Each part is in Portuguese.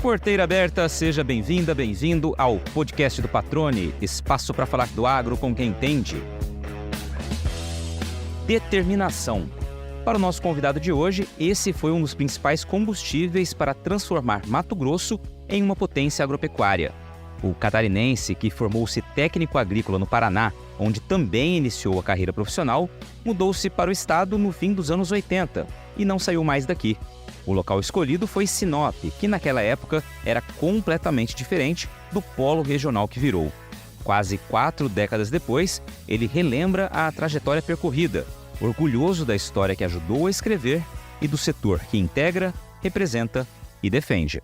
Porteira aberta, seja bem-vinda, bem-vindo ao podcast do Patrone, espaço para falar do agro com quem entende. Determinação. Para o nosso convidado de hoje, esse foi um dos principais combustíveis para transformar Mato Grosso em uma potência agropecuária. O catarinense, que formou-se técnico agrícola no Paraná, onde também iniciou a carreira profissional, mudou-se para o estado no fim dos anos 80 e não saiu mais daqui. O local escolhido foi Sinop, que naquela época era completamente diferente do polo regional que virou. Quase 4 décadas depois, ele relembra a trajetória percorrida, orgulhoso da história que ajudou a escrever e do setor que integra, representa e defende.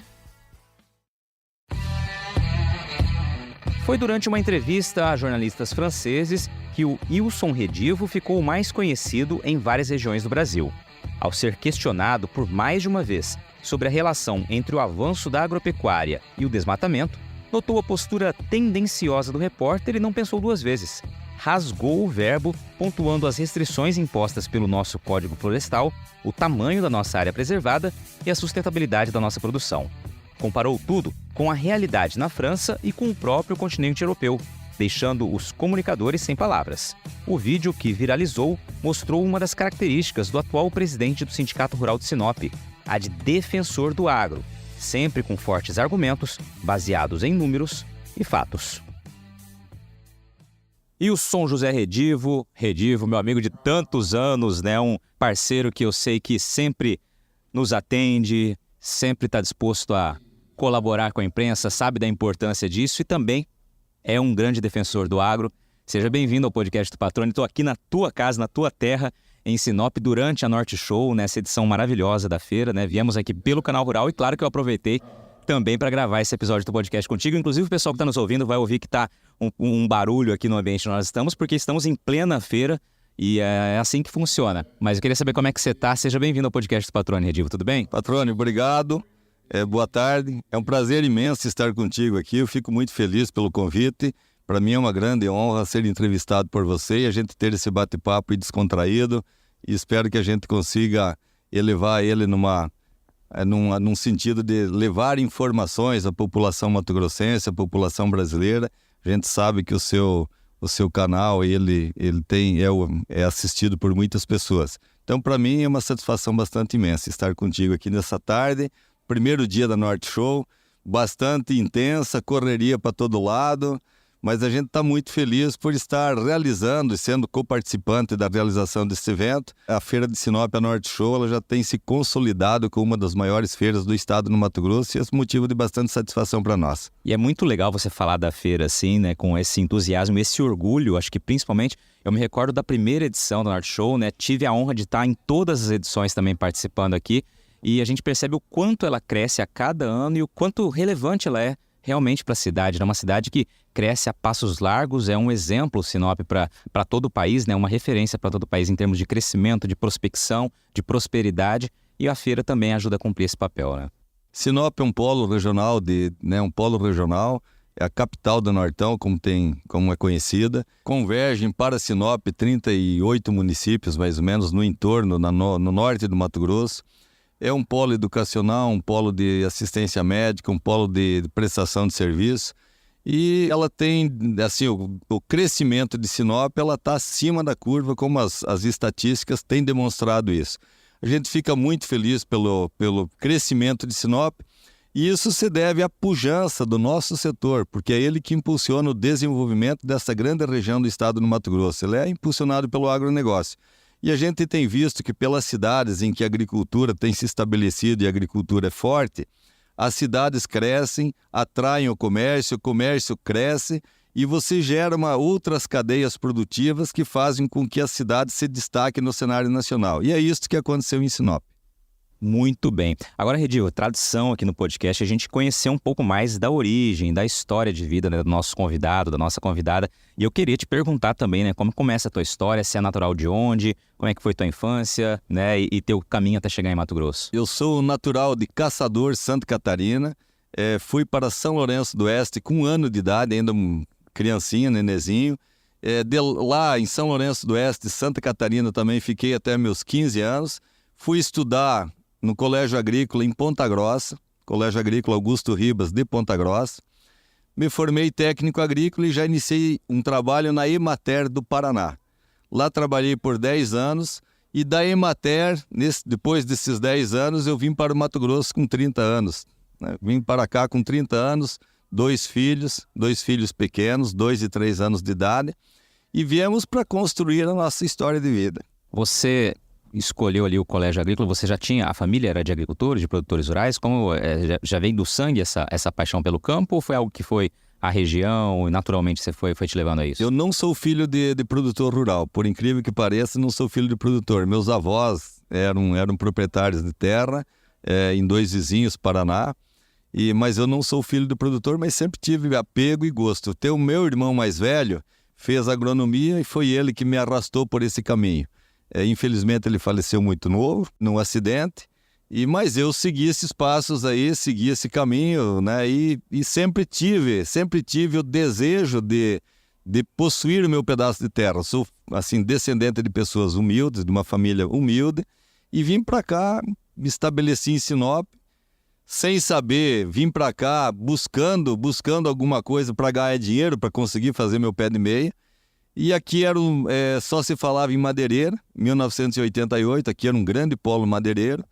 Foi durante uma entrevista a jornalistas franceses que o Ilson Redivo ficou mais conhecido em várias regiões do Brasil. Ao ser questionado por mais de uma vez sobre a relação entre o avanço da agropecuária e o desmatamento, notou a postura tendenciosa do repórter e não pensou duas vezes. Rasgou o verbo, pontuando as restrições impostas pelo nosso Código Florestal, o tamanho da nossa área preservada e a sustentabilidade da nossa produção. Comparou tudo com a realidade na França e com o próprio continente europeu, deixando os comunicadores sem palavras. O vídeo que viralizou mostrou uma das características do atual presidente do Sindicato Rural de Sinop, a de defensor do agro, sempre com fortes argumentos, baseados em números e fatos. E o Som José Redivo, meu amigo de tantos anos, né? Um parceiro que eu sei que sempre nos atende, sempre está disposto a colaborar com a imprensa, sabe da importância disso e também é um grande defensor do agro. Seja bem-vindo ao podcast do Patrone. Estou aqui na tua casa, na tua terra, em Sinop, durante a Norte Show, nessa edição maravilhosa da feira, né? Viemos aqui pelo Canal Rural e claro que eu aproveitei também para gravar esse episódio do podcast contigo. Inclusive o pessoal que está nos ouvindo vai ouvir que está um barulho aqui no ambiente onde nós estamos, porque estamos em plena feira e é assim que funciona. Mas eu queria saber como é que você está. Seja bem-vindo ao podcast do Patrone, Redivo. Tudo bem? Patrone, obrigado. Boa tarde. É um prazer imenso estar contigo aqui. Eu fico muito feliz pelo convite. Para mim é uma grande honra ser entrevistado por você e a gente ter esse bate-papo descontraído. E espero que a gente consiga elevar ele num sentido de levar informações à população mato-grossense, à população brasileira. A gente sabe que o seu canal ele é assistido por muitas pessoas. Então, para mim é uma satisfação bastante imensa estar contigo aqui nessa tarde. Primeiro dia da Norte Show, bastante intensa, correria para todo lado, mas a gente está muito feliz por estar realizando e sendo coparticipante da realização desse evento. A Feira de Sinop, a Norte Show, ela já tem se consolidado como uma das maiores feiras do estado no Mato Grosso e esse motivo de bastante satisfação para nós. E é muito legal você falar da feira assim, né, com esse entusiasmo, esse orgulho. Acho que principalmente, eu me recordo da primeira edição da Norte Show, né, tive a honra de estar em todas as edições também participando aqui. E a gente percebe o quanto ela cresce a cada ano e o quanto relevante ela é realmente para a cidade. É uma cidade que cresce a passos largos, é um exemplo, Sinop, para todo o país, né? Uma referência para todo o país em termos de crescimento, de prospecção, de prosperidade. E a feira também ajuda a cumprir esse papel, né? Sinop é um polo regional, é a capital do Nortão, como é conhecida. Convergem para Sinop 38 municípios, mais ou menos, no entorno, no norte do Mato Grosso. É um polo educacional, um polo de assistência médica, um polo de prestação de serviço. E ela tem, assim, o crescimento de Sinop, ela está acima da curva, como as estatísticas têm demonstrado isso. A gente fica muito feliz pelo crescimento de Sinop e isso se deve à pujança do nosso setor, porque é ele que impulsiona o desenvolvimento dessa grande região do estado do Mato Grosso. Ele é impulsionado pelo agronegócio. E a gente tem visto que pelas cidades em que a agricultura tem se estabelecido e a agricultura é forte, as cidades crescem, atraem o comércio cresce e você gera outras cadeias produtivas que fazem com que a cidade se destaque no cenário nacional. E é isso que aconteceu em Sinop. Muito bem. Agora, Redivo, tradição aqui no podcast a gente conhecer um pouco mais da origem, da história de vida, né, do nosso convidado, da nossa convidada. E eu queria te perguntar também, né, como começa a tua história, se é natural de onde, como é que foi tua infância, né, e teu caminho até chegar em Mato Grosso. Eu sou natural de Caçador, Santa Catarina. Fui para São Lourenço do Oeste com 1 ano de idade, ainda criancinha, nenezinho. Lá em São Lourenço do Oeste, Santa Catarina também fiquei até meus 15 anos. Fui estudar no Colégio Agrícola em Ponta Grossa, Colégio Agrícola Augusto Ribas de Ponta Grossa. Me formei técnico agrícola e já iniciei um trabalho na Emater do Paraná. Lá trabalhei por 10 anos e da Emater, depois desses 10 anos, eu vim para o Mato Grosso com 30 anos. Né? Vim para cá com 30 anos, 2 filhos pequenos, 2 e 3 anos de idade, e viemos para construir a nossa história de vida. Você escolheu ali o colégio agrícola, você já tinha, a família era de agricultores, de produtores rurais, como já vem do sangue essa paixão pelo campo, ou foi algo que foi a região e naturalmente você foi te levando a isso? Eu não sou filho de produtor rural, por incrível que pareça, não sou filho de produtor. Meus avós eram proprietários de terra em 2 vizinhos, Paraná, mas eu não sou filho de produtor, mas sempre tive apego e gosto. O meu irmão mais velho fez agronomia e foi ele que me arrastou por esse caminho. Infelizmente ele faleceu muito novo, num acidente, mas eu segui esses passos aí, segui esse caminho, né? E sempre tive o desejo de possuir o meu pedaço de terra. Eu sou, assim, descendente de pessoas humildes, de uma família humilde, e vim para cá, me estabeleci em Sinop, sem saber, vim para cá buscando alguma coisa para ganhar dinheiro, para conseguir fazer meu pé de meia. E aqui só se falava em madeireira, 1988, aqui era um grande polo madeireiro,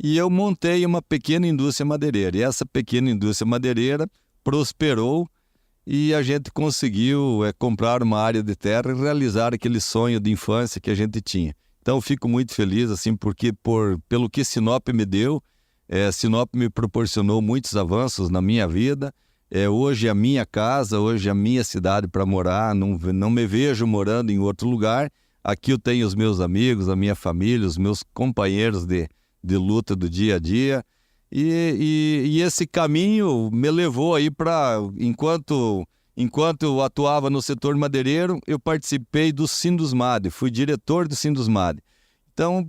e eu montei uma pequena indústria madeireira. E essa pequena indústria madeireira prosperou e a gente conseguiu comprar uma área de terra e realizar aquele sonho de infância que a gente tinha. Então eu fico muito feliz, assim, porque pelo que Sinop me deu, Sinop me proporcionou muitos avanços na minha vida. Hoje a minha casa, hoje a minha cidade para morar, não me vejo morando em outro lugar. Aqui eu tenho os meus amigos, a minha família, os meus companheiros de luta do dia a dia. E esse caminho me levou aí para, enquanto eu atuava no setor madeireiro, eu participei do Sindusmad, fui diretor do Sindusmad. Então,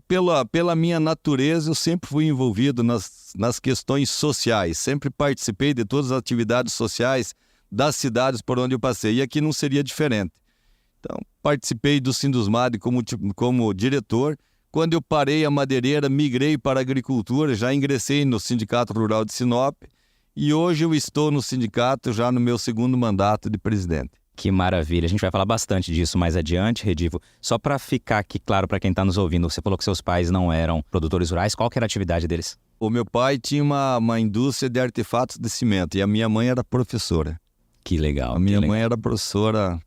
pela minha natureza, eu sempre fui envolvido nas questões sociais, sempre participei de todas as atividades sociais das cidades por onde eu passei, e aqui não seria diferente. Então, participei do Sindusmad como diretor. Quando eu parei a madeireira, migrei para a agricultura, já ingressei no Sindicato Rural de Sinop, e hoje eu estou no sindicato já no meu 2º mandato de presidente. Que maravilha, a gente vai falar bastante disso mais adiante, Redivo. Só para ficar aqui claro para quem está nos ouvindo, você falou que seus pais não eram produtores rurais, qual que era a atividade deles? O meu pai tinha uma indústria de artefatos de cimento e a minha mãe era professora. Que legal. A minha mãe era professora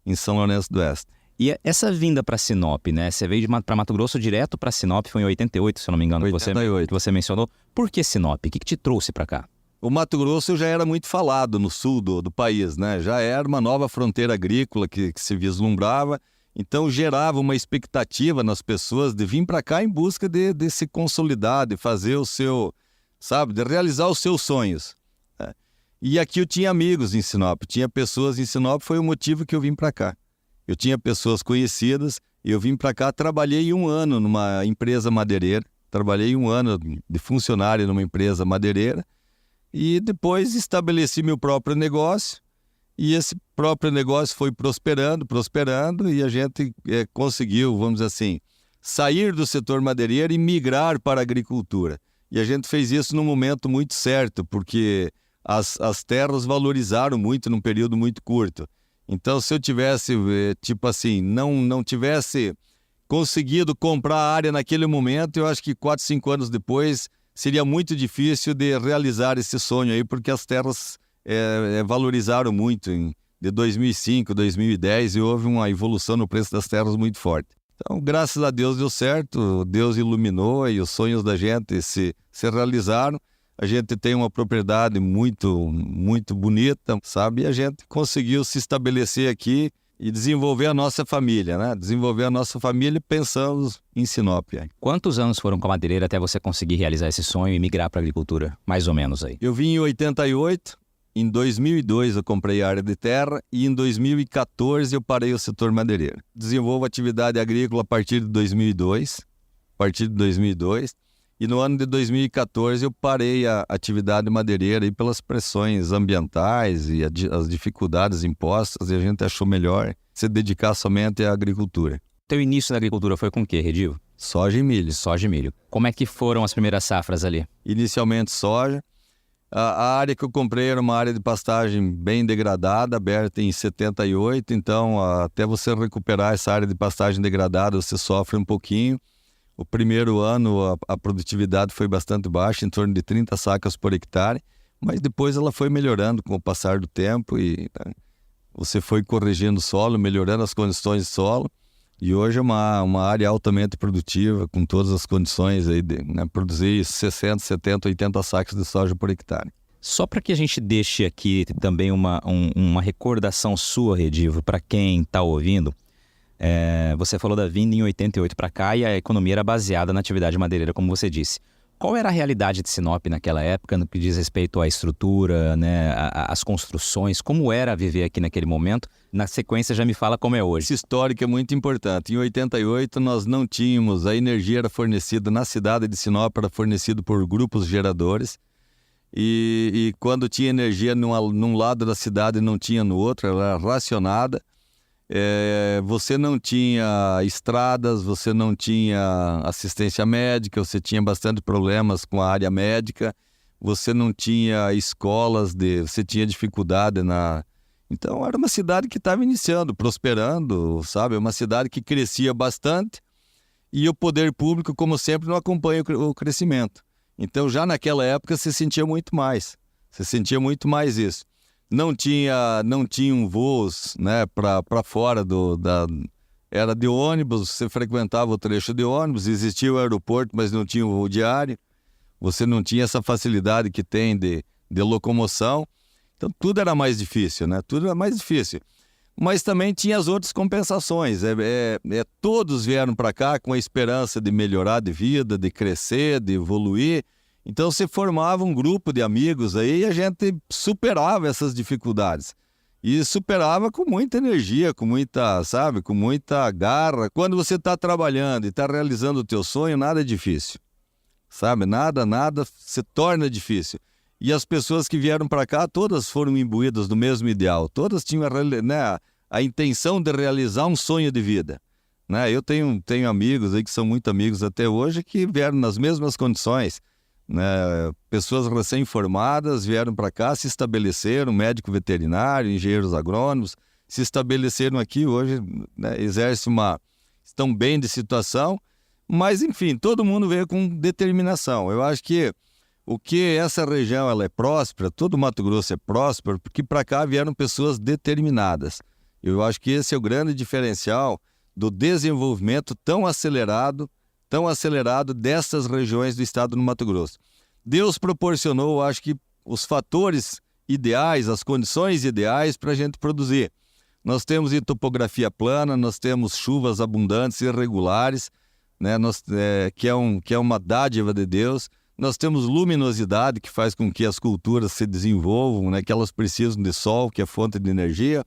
em São Lourenço do Oeste. E essa vinda para Sinop, né? Você veio para Mato Grosso direto para Sinop, foi em 88, se eu não me engano, 88. Que você mencionou. Por que Sinop? O que te trouxe para cá? O Mato Grosso já era muito falado no sul do país, né? Já era uma nova fronteira agrícola que se vislumbrava, então gerava uma expectativa nas pessoas de vir para cá em busca de se consolidar, de fazer o seu, sabe, de realizar os seus sonhos. Né? E aqui eu tinha amigos em Sinop, tinha pessoas em Sinop, foi o motivo que eu vim para cá. Eu tinha pessoas conhecidas, e eu vim para cá, trabalhei 1 ano numa empresa madeireira, trabalhei 1 ano de funcionário numa empresa madeireira, e depois estabeleci meu próprio negócio, e esse próprio negócio foi prosperando, e a gente conseguiu, vamos dizer assim, sair do setor madeireiro e migrar para a agricultura. E a gente fez isso num momento muito certo, porque as terras valorizaram muito num período muito curto. Então, se eu tivesse, tipo assim, não tivesse conseguido comprar a área naquele momento, eu acho que 4, 5 anos depois seria muito difícil de realizar esse sonho aí, porque as terras valorizaram muito de 2005, 2010, e houve uma evolução no preço das terras muito forte. Então, graças a Deus deu certo, Deus iluminou e os sonhos da gente se realizaram. A gente tem uma propriedade muito, muito bonita, sabe? E a gente conseguiu se estabelecer aqui e desenvolver a nossa família, né? Desenvolver a nossa família e pensamos em Sinop. Quantos anos foram com a madeireira até você conseguir realizar esse sonho e migrar para a agricultura? Mais ou menos aí. Eu vim em 88, em 2002 eu comprei a área de terra e em 2014 eu parei o setor madeireiro. Desenvolvo atividade agrícola a partir de 2002, e no ano de 2014 eu parei a atividade madeireira aí pelas pressões ambientais e as dificuldades impostas, e a gente achou melhor se dedicar somente à agricultura. Teu início na agricultura foi com o quê, Redivo? Soja e milho. Soja e milho. Como é que foram as primeiras safras ali? Inicialmente soja, A área que eu comprei era uma área de pastagem bem degradada, aberta em 78, então até você recuperar essa área de pastagem degradada, você sofre um pouquinho. O primeiro ano a produtividade foi bastante baixa, em torno de 30 sacas por hectare, mas depois ela foi melhorando com o passar do tempo e você foi corrigindo o solo, melhorando as condições de solo, e hoje é uma área altamente produtiva, com todas as condições aí de produzir 60, 70, 80 sacas de soja por hectare. Só para que a gente deixe aqui também uma recordação sua, Redivo, para quem está ouvindo, você falou da vinda em 88 para cá e a economia era baseada na atividade madeireira, como você disse. Qual era a realidade de Sinop naquela época, no que diz respeito à estrutura, né, às construções? Como era viver aqui naquele momento? Na sequência já me fala como é hoje. Esse histórico é muito importante. Em 88 nós não tínhamos, a energia era fornecida na cidade de Sinop, era fornecida por grupos geradores. E quando tinha energia num lado da cidade e não tinha no outro, ela era racionada. Você não tinha estradas, você não tinha assistência médica, você tinha bastante problemas com a área médica, você não tinha escolas, você tinha dificuldade na... Então era uma cidade que estava iniciando, prosperando, sabe? Uma cidade que crescia bastante e o poder público, como sempre, não acompanha o crescimento. Então já naquela época você sentia muito mais isso. Não tinham voos, né, para fora era de ônibus, você frequentava o trecho de ônibus, existia o aeroporto, mas não tinha o voo diário, você não tinha essa facilidade que tem de locomoção, então tudo era mais difícil, né? Tudo era mais difícil. Mas também tinha as outras compensações, todos vieram para cá com a esperança de melhorar de vida, de crescer, de evoluir. Então se formava um grupo de amigos aí e a gente superava essas dificuldades. E superava com muita energia, com muita garra. Quando você está trabalhando e está realizando o teu sonho, nada é difícil. Sabe? Nada se torna difícil. E as pessoas que vieram para cá, todas foram imbuídas do mesmo ideal. Todas tinham a intenção de realizar um sonho de vida. Né? Eu tenho amigos aí que são muito amigos até hoje que vieram nas mesmas condições. Né? Pessoas recém-formadas vieram para cá, se estabeleceram, médico veterinário, engenheiros agrônomos, se estabeleceram aqui hoje, né? Estão bem de situação, mas enfim, todo mundo veio com determinação. Eu acho que essa região ela é próspera, todo o Mato Grosso é próspero, porque para cá vieram pessoas determinadas. Eu acho que esse é o grande diferencial do desenvolvimento tão acelerado dessas regiões do estado do Mato Grosso. Deus proporcionou, acho que, os fatores ideais, as condições ideais para a gente produzir. Nós temos topografia plana, nós temos chuvas abundantes e regulares, né? Que é uma dádiva de Deus. Nós temos luminosidade, que faz com que as culturas se desenvolvam, né? Que elas precisam de sol, que é fonte de energia.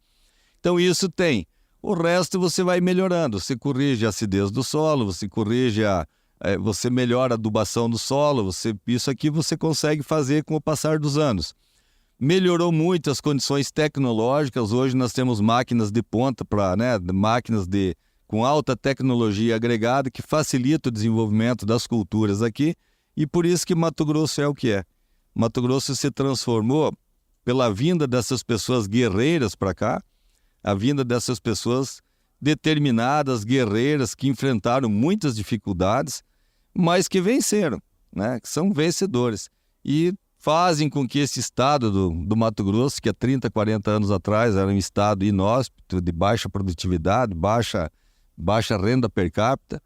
Então isso tem. O resto você vai melhorando, você corrige a acidez do solo, você melhora a adubação do solo, isso aqui você consegue fazer com o passar dos anos. Melhorou muito as condições tecnológicas, hoje nós temos máquinas de ponta, máquinas com alta tecnologia agregada que facilita o desenvolvimento das culturas aqui, e por isso que Mato Grosso é o que é. Mato Grosso se transformou pela vinda dessas pessoas guerreiras para cá, a vinda dessas pessoas determinadas, guerreiras, que enfrentaram muitas dificuldades, mas que venceram, né? Que são vencedores. E fazem com que esse estado do Mato Grosso, que há 30, 40 anos atrás era um estado inóspito, de baixa produtividade, baixa renda per capita,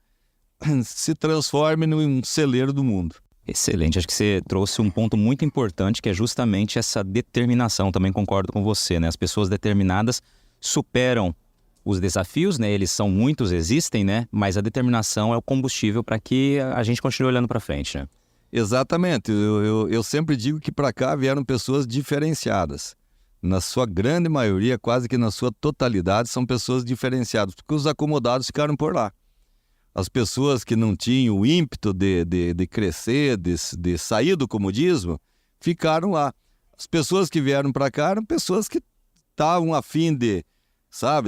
se transforme num celeiro do mundo. Excelente, acho que você trouxe um ponto muito importante, que é justamente essa determinação. Também concordo com você, né? As pessoas determinadas superam os desafios, né? Eles são muitos, existem, né? Mas a determinação é o combustível para que a gente continue olhando para frente, né? Exatamente. Eu sempre digo que para cá vieram pessoas diferenciadas. Na sua grande maioria, quase que na sua totalidade, são pessoas diferenciadas, porque os acomodados ficaram por lá. As pessoas que não tinham o ímpeto de crescer, de sair do comodismo, ficaram lá. As pessoas que vieram para cá eram pessoas que estavam a fim de,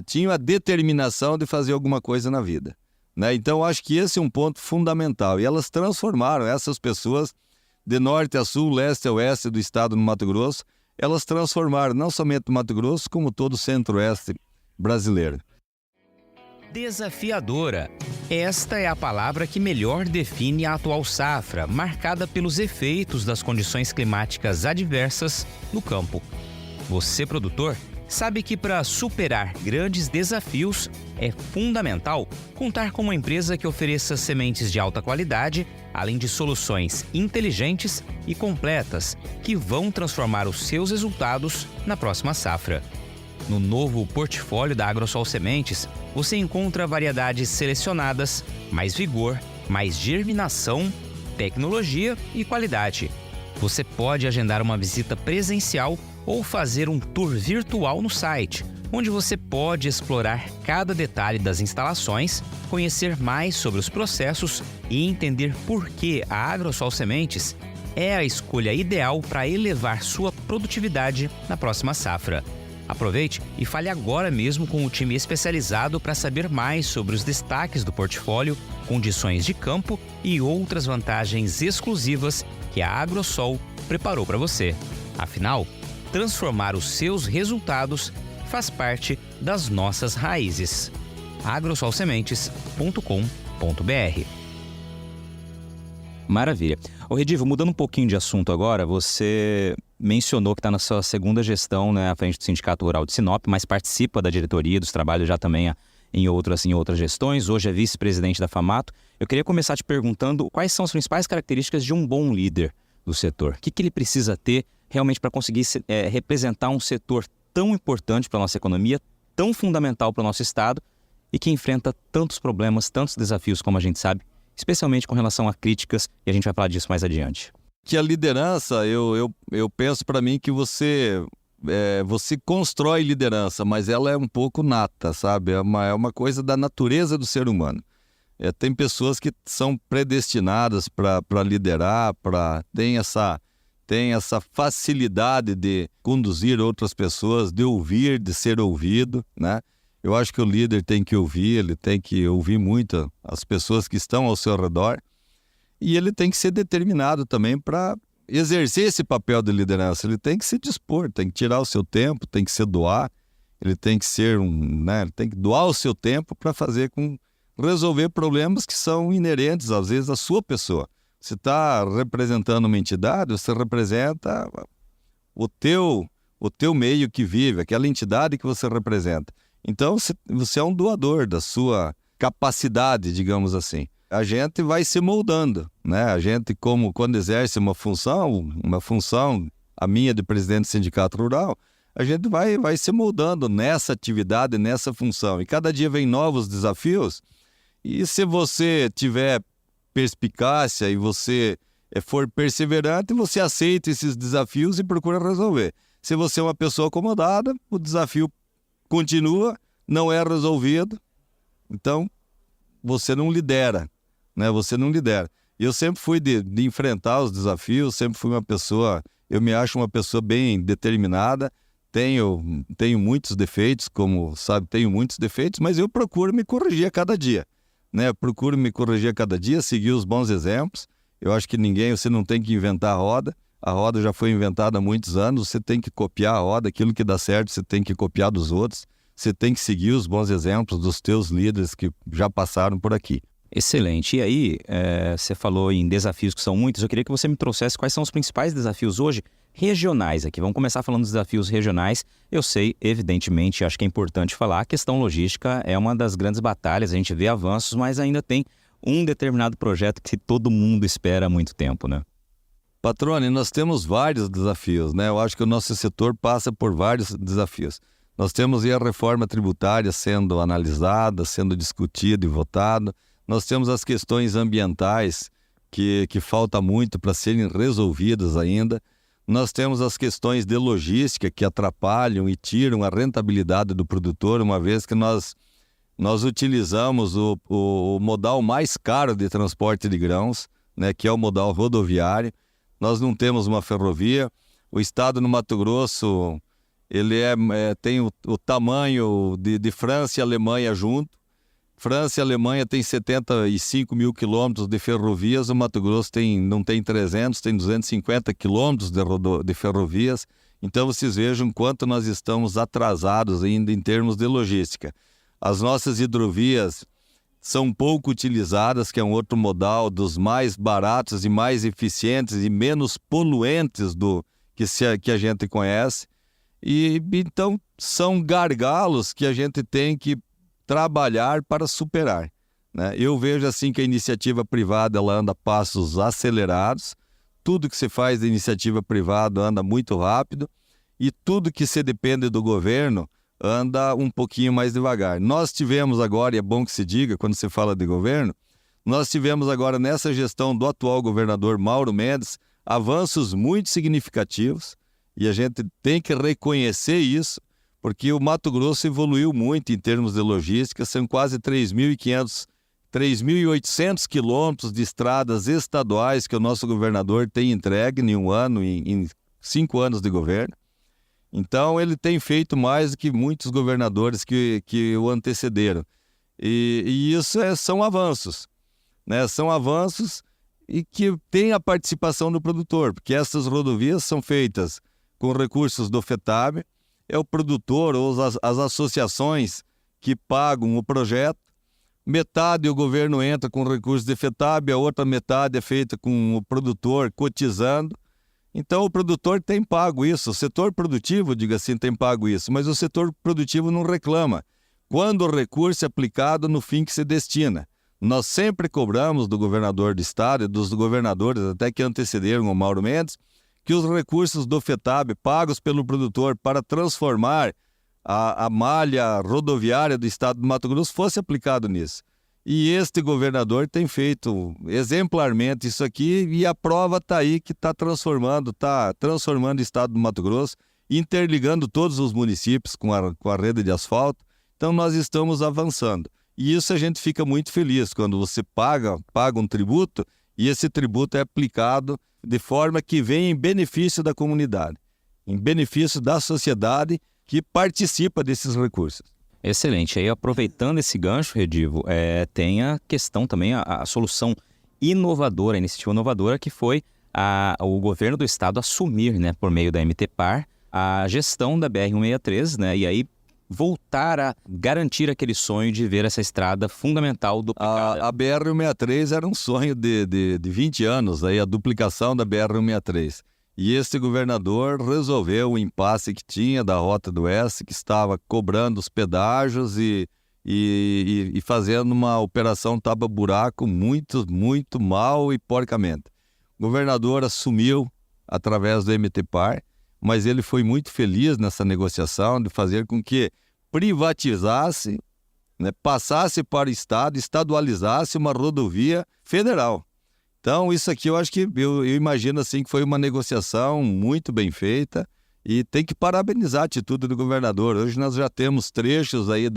tinham a determinação de fazer alguma coisa na vida, né? Então, acho que esse é um ponto fundamental. E elas transformaram essas pessoas de norte a sul, leste a oeste do estado do Mato Grosso, elas transformaram não somente o Mato Grosso, como todo o centro-oeste brasileiro. Desafiadora. Esta é a palavra que melhor define a atual safra, marcada pelos efeitos das condições climáticas adversas no campo. Você, produtor, sabe que para superar grandes desafios é fundamental contar com uma empresa que ofereça sementes de alta qualidade, além de soluções inteligentes e completas que vão transformar os seus resultados na próxima safra. No novo portfólio da Agrosol Sementes, você encontra variedades selecionadas, mais vigor, mais germinação, tecnologia e qualidade. Você pode agendar uma visita presencial ou fazer um tour virtual no site, onde você pode explorar cada detalhe das instalações, conhecer mais sobre os processos e entender por que a Agrosol Sementes é a escolha ideal para elevar sua produtividade na próxima safra. Aproveite e fale agora mesmo com o time especializado para saber mais sobre os destaques do portfólio, condições de campo e outras vantagens exclusivas que a Agrosol preparou para você. Afinal, transformar os seus resultados faz parte das nossas raízes. agrosolsementes.com.br. Maravilha. Ô Redivo, mudando um pouquinho de assunto agora, você mencionou que está na sua segunda gestão, né, à frente do Sindicato Rural de Sinop, mas participa da diretoria, dos trabalhos já também em outras gestões. Hoje é vice-presidente da FAMATO. Eu queria começar te perguntando quais são as principais características de um bom líder do setor. O que ele precisa ter realmente para conseguir representar um setor tão importante para a nossa economia, tão fundamental para o nosso Estado e que enfrenta tantos problemas, tantos desafios, como a gente sabe, especialmente com relação a críticas, e a gente vai falar disso mais adiante. Que a liderança, eu penso para mim que você constrói liderança, mas ela é um pouco nata, sabe? É uma coisa da natureza do ser humano. Tem pessoas que são predestinadas para liderar, tem essa facilidade de conduzir outras pessoas, de ouvir, de ser ouvido, né? Eu acho que o líder tem que ouvir, ele tem que ouvir muito as pessoas que estão ao seu redor e ele tem que ser determinado também para exercer esse papel de liderança. Ele tem que se dispor, tem que tirar o seu tempo, tem que se doar, ele tem que ser ele tem que doar o seu tempo para resolver problemas que são inerentes, às vezes, à sua pessoa. Você está representando uma entidade, você representa o teu meio que vive, aquela entidade que você representa. Então, você é um doador da sua capacidade, digamos assim. A gente vai se moldando, né? A gente, quando exerce uma função, a minha de presidente do Sindicato Rural, a gente vai se moldando nessa atividade, nessa função. E cada dia vem novos desafios. E se você tiver perspicácia e você for perseverante, você aceita esses desafios e procura resolver. Se você é uma pessoa acomodada, o desafio continua, não é resolvido, então você não lidera, né? Você não lidera. Eu sempre fui de enfrentar os desafios, sempre fui eu me acho uma pessoa bem determinada, tenho muitos defeitos, como sabe, mas eu procuro me corrigir a cada dia, né? Procuro me corrigir a cada dia, seguir os bons exemplos. Eu acho que você não tem que inventar a roda já foi inventada há muitos anos, você tem que copiar a roda, aquilo que dá certo você tem que copiar dos outros, você tem que seguir os bons exemplos dos teus líderes que já passaram por aqui. Excelente. E aí, você falou em desafios que são muitos, eu queria que você me trouxesse quais são os principais desafios hoje regionais aqui. Vamos começar falando dos desafios regionais. Eu sei, evidentemente, acho que é importante falar, a questão logística é uma das grandes batalhas, a gente vê avanços, mas ainda tem um determinado projeto que todo mundo espera há muito tempo, né? Patrone, nós temos vários desafios, né? Eu acho que o nosso setor passa por vários desafios. Nós temos aí a reforma tributária sendo analisada, sendo discutida e votada. Nós temos as questões ambientais que falta muito para serem resolvidas ainda. Nós temos as questões de logística que atrapalham e tiram a rentabilidade do produtor, uma vez que nós utilizamos o modal mais caro de transporte de grãos, né, que é o modal rodoviário. Nós não temos uma ferrovia. O estado no Mato Grosso ele tem o tamanho de França e Alemanha junto. França e Alemanha têm 75 mil quilômetros de ferrovias, o Mato Grosso não tem 300, tem 250 quilômetros de ferrovias. Então vocês vejam quanto nós estamos atrasados ainda em termos de logística. As nossas hidrovias são pouco utilizadas, que é um outro modal dos mais baratos e mais eficientes e menos poluentes que a gente conhece. E então são gargalos que a gente tem que trabalhar para superar, né? Eu vejo assim que a iniciativa privada ela anda a passos acelerados, tudo que se faz da iniciativa privada anda muito rápido e tudo que se depende do governo anda um pouquinho mais devagar. Nós tivemos agora, e é bom que se diga quando se fala de governo, nós tivemos agora nessa gestão do atual governador Mauro Mendes avanços muito significativos e a gente tem que reconhecer isso, porque o Mato Grosso evoluiu muito em termos de logística, são quase 3.800 quilômetros de estradas estaduais que o nosso governador tem entregue em um ano, em 5 anos de governo. Então, ele tem feito mais do que muitos governadores que o antecederam. E isso são avanços, né? São avanços e que tem a participação do produtor, porque essas rodovias são feitas com recursos do FETAB, é o produtor ou as associações que pagam o projeto. Metade o governo entra com recursos de FETAB, a outra metade é feita com o produtor cotizando. Então o produtor tem pago isso, o setor produtivo, diga assim, tem pago isso, mas o setor produtivo não reclama quando o recurso é aplicado no fim que se destina. Nós sempre cobramos do governador do estado e dos governadores até que antecederam o Mauro Mendes, que os recursos do FETAB pagos pelo produtor para transformar a malha rodoviária do estado do Mato Grosso fosse aplicado nisso. E este governador tem feito exemplarmente isso aqui e a prova está aí que está transformando o estado do Mato Grosso, interligando todos os municípios com a rede de asfalto. Então nós estamos avançando. E isso a gente fica muito feliz quando você paga um tributo e esse tributo é aplicado de forma que vem em benefício da comunidade, em benefício da sociedade que participa desses recursos. Excelente. Aí, aproveitando esse gancho, Redivo, tem a questão também, a solução inovadora, a iniciativa inovadora, que foi o governo do estado assumir, né, por meio da MTPAR, a gestão da BR-163, né, e aí voltar a garantir aquele sonho de ver essa estrada fundamental duplicada. A BR-163 era um sonho de 20 anos, aí, a duplicação da BR-163. E este governador resolveu o impasse que tinha da Rota do Oeste, que estava cobrando os pedágios e fazendo uma operação tapa-buraco muito, muito mal e porcamente. O governador assumiu através do MTPAR, mas ele foi muito feliz nessa negociação de fazer com que privatizasse, né, passasse para o Estado, estadualizasse uma rodovia federal. Então, isso aqui eu acho que, eu imagino assim que foi uma negociação muito bem feita e tem que parabenizar a atitude do governador. Hoje nós já temos trechos aí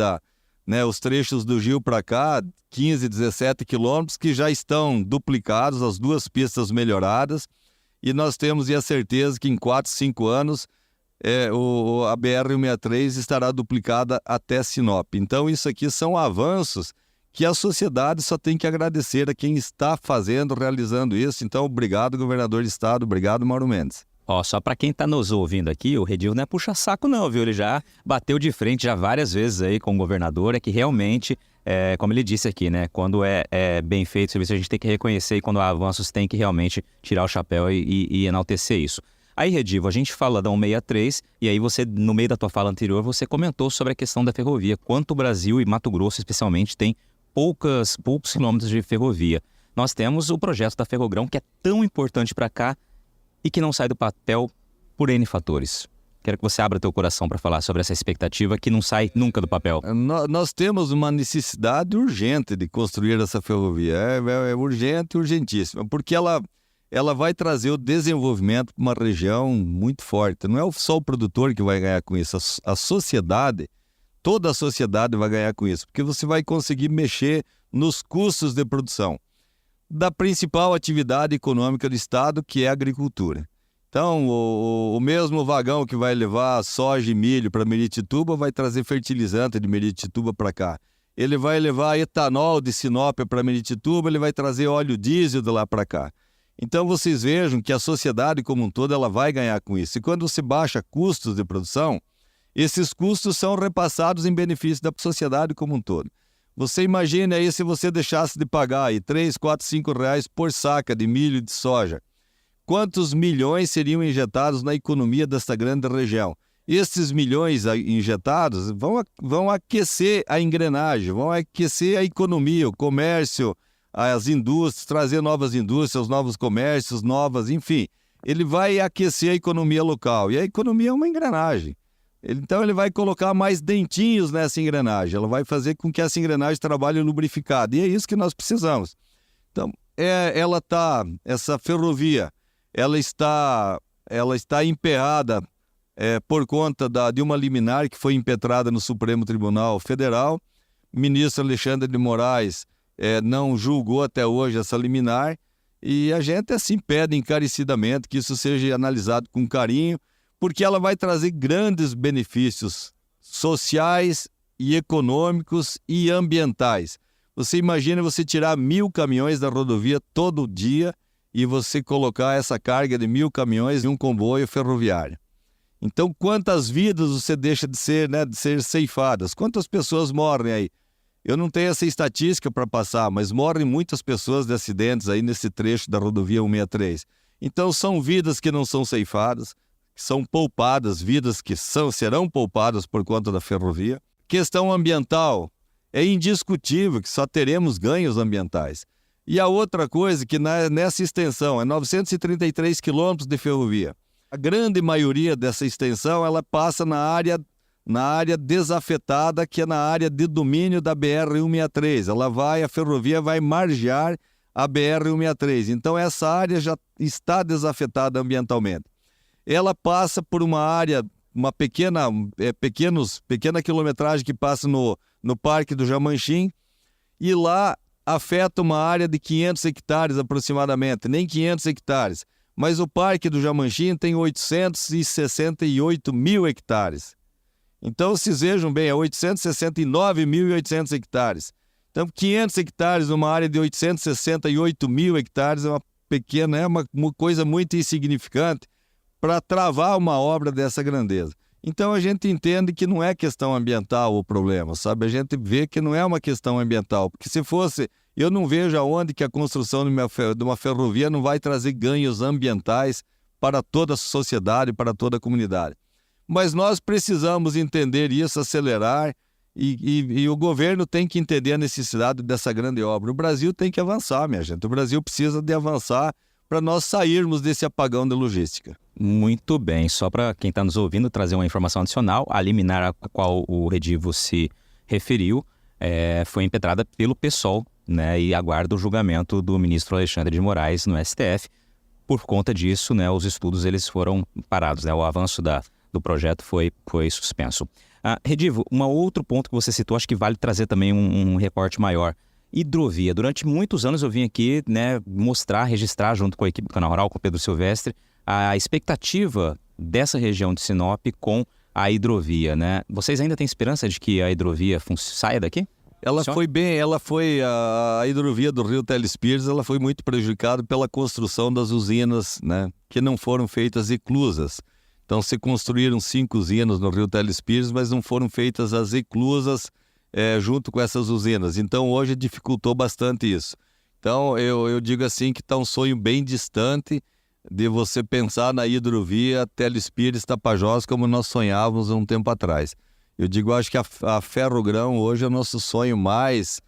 os trechos do Gil para cá, 15, 17 quilômetros, que já estão duplicados, as duas pistas melhoradas, e nós temos a certeza que em 4, 5 anos a BR-163 estará duplicada até Sinop. Então, isso aqui são avanços que a sociedade só tem que agradecer a quem está realizando isso. Então, obrigado, governador de estado, obrigado, Mauro Mendes. Só para quem está nos ouvindo aqui, o Redivo não é puxa-saco não, viu? Ele já bateu de frente já várias vezes aí com o governador, é que realmente, como ele disse aqui, né? Quando é bem feito o serviço, a gente tem que reconhecer, e quando há avanços tem que realmente tirar o chapéu e enaltecer isso. Aí, Redivo, a gente fala da 163, e aí você, no meio da tua fala anterior, você comentou sobre a questão da ferrovia, quanto o Brasil e Mato Grosso, especialmente, tem poucos quilômetros de ferrovia. Nós temos o projeto da Ferrogrão, que é tão importante para cá e que não sai do papel por N fatores. Quero que você abra teu coração para falar sobre essa expectativa que não sai nunca do papel. Nós temos uma necessidade urgente de construir essa ferrovia. É urgente, urgentíssima, porque ela vai trazer o desenvolvimento para uma região muito forte. Não é só o produtor que vai ganhar com isso, a sociedade. Toda a sociedade vai ganhar com isso, porque você vai conseguir mexer nos custos de produção da principal atividade econômica do estado, que é a agricultura. Então, o mesmo vagão que vai levar soja e milho para Miritituba vai trazer fertilizante de Miritituba para cá. ele vai levar etanol de Sinop para Miritituba, ele vai trazer óleo diesel de lá para cá. Então vocês vejam que a sociedade como um todo ela vai ganhar com isso. E quando você baixa custos de produção, esses custos são repassados em benefício da sociedade como um todo. Você imagina aí se você deixasse de pagar aí 3, 4, 5 reais por saca de milho e de soja. Quantos milhões seriam injetados na economia desta grande região? Esses milhões injetados vão aquecer a engrenagem, vão aquecer a economia, o comércio, as indústrias, trazer novas indústrias, novos comércios, enfim. Ele vai aquecer a economia local. E a economia é uma engrenagem. Então ele vai colocar mais dentinhos nessa engrenagem. Ela vai fazer com que essa engrenagem trabalhe lubrificada. E é isso que nós precisamos. Então, essa ferrovia, ela está emperrada por conta de uma liminar que foi impetrada no Supremo Tribunal Federal. O ministro Alexandre de Moraes não julgou até hoje essa liminar e a gente assim pede encarecidamente que isso seja analisado com carinho, porque ela vai trazer grandes benefícios sociais e econômicos e ambientais. Você imagina você tirar 1.000 caminhões da rodovia todo dia e você colocar essa carga de 1.000 caminhões em um comboio ferroviário. Então, quantas vidas você deixa de ser ceifadas? Quantas pessoas morrem aí? Eu não tenho essa estatística para passar, mas morrem muitas pessoas de acidentes aí nesse trecho da rodovia 163. Então, são vidas que não são ceifadas, que são poupadas, vidas que serão poupadas por conta da ferrovia. Questão ambiental, é indiscutível que só teremos ganhos ambientais. E a outra coisa que nessa extensão é 933 quilômetros de ferrovia. A grande maioria dessa extensão ela passa na área desafetada, que é na área de domínio da BR-163. A ferrovia vai margear a BR-163. Então essa área já está desafetada ambientalmente. Ela passa por uma área, uma pequena quilometragem que passa no Parque do Jamanchim, e lá afeta uma área de 500 hectares aproximadamente, nem 500 hectares. Mas o Parque do Jamanchim tem 868 mil hectares. Então, vocês vejam bem, é 869.800 hectares. Então, 500 hectares numa área de 868 mil hectares é uma coisa muito insignificante para travar uma obra dessa grandeza. Então, a gente entende que não é questão ambiental o problema, sabe? A gente vê que não é uma questão ambiental, porque se fosse... Eu não vejo aonde que a construção de uma ferrovia não vai trazer ganhos ambientais para toda a sociedade, para toda a comunidade. Mas nós precisamos entender isso, acelerar, e o governo tem que entender a necessidade dessa grande obra. O Brasil tem que avançar, minha gente. O Brasil precisa de avançar para nós sairmos desse apagão da logística. Muito bem. Só para quem está nos ouvindo, trazer uma informação adicional, a liminar a qual o Redivo se referiu foi impetrada pelo PSOL, né, e aguarda o julgamento do ministro Alexandre de Moraes no STF. Por conta disso, né, os estudos eles foram parados, né, o avanço do projeto foi suspenso. Redivo, um outro ponto que você citou, acho que vale trazer também um recorte maior. Hidrovia. Durante muitos anos eu vim aqui, né, registrar junto com a equipe do Canal Rural, com o Pedro Silvestre, a expectativa dessa região de Sinop com a hidrovia, né? Vocês ainda têm esperança de que a hidrovia saia daqui? A hidrovia do Rio Telespires, ela foi muito prejudicada pela construção das usinas, né, que não foram feitas eclusas. Então se construíram 5 usinas no Rio Telespires, mas não foram feitas as eclusas junto com essas usinas. Então hoje dificultou bastante isso. Então eu digo assim que está um sonho bem distante de você pensar na hidrovia Telespires-Tapajós como nós sonhávamos há um tempo atrás. Eu digo, acho que a Ferrogrão hoje é o nosso sonho mais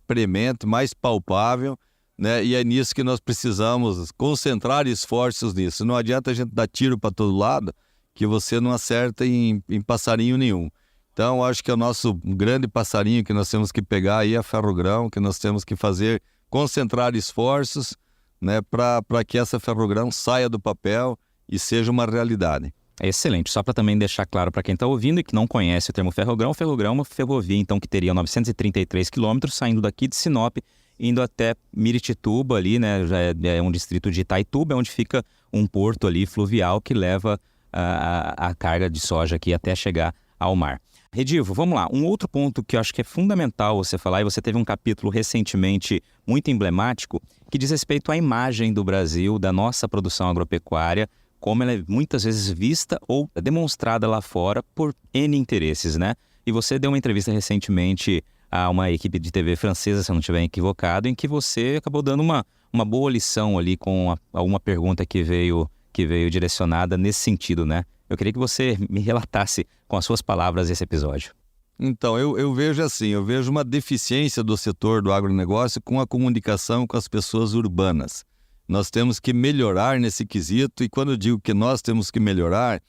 premente, mais palpável, né? E é nisso que nós precisamos concentrar esforços nisso. Não adianta a gente dar tiro para todo lado que você não acerta em passarinho nenhum. Então, acho que é o nosso grande passarinho que nós temos que pegar aí, a Ferrogrão, que nós temos que fazer, concentrar esforços, né, para que essa Ferrogrão saia do papel e seja uma realidade. Excelente. Só para também deixar claro para quem está ouvindo e que não conhece o termo ferrogrão, ferrogrão é uma ferrovia então que teria 933 quilômetros saindo daqui de Sinop, indo até Miritituba ali, né? Já é um distrito de Itaituba, onde fica um porto ali fluvial que leva a carga de soja aqui até chegar ao mar. Redivo, vamos lá. Um outro ponto que eu acho que é fundamental você falar, e você teve um capítulo recentemente muito emblemático, que diz respeito à imagem do Brasil, da nossa produção agropecuária, como ela é muitas vezes vista ou demonstrada lá fora por N interesses, né? E você deu uma entrevista recentemente a uma equipe de TV francesa, se eu não estiver equivocado, em que você acabou dando uma boa lição ali com alguma pergunta que veio direcionada nesse sentido, né? Eu queria que você me relatasse com as suas palavras esse episódio. Então, eu vejo assim, eu vejo uma deficiência do setor do agronegócio com a comunicação com as pessoas urbanas. Nós temos que melhorar nesse quesito, e quando eu digo que nós temos que melhorar,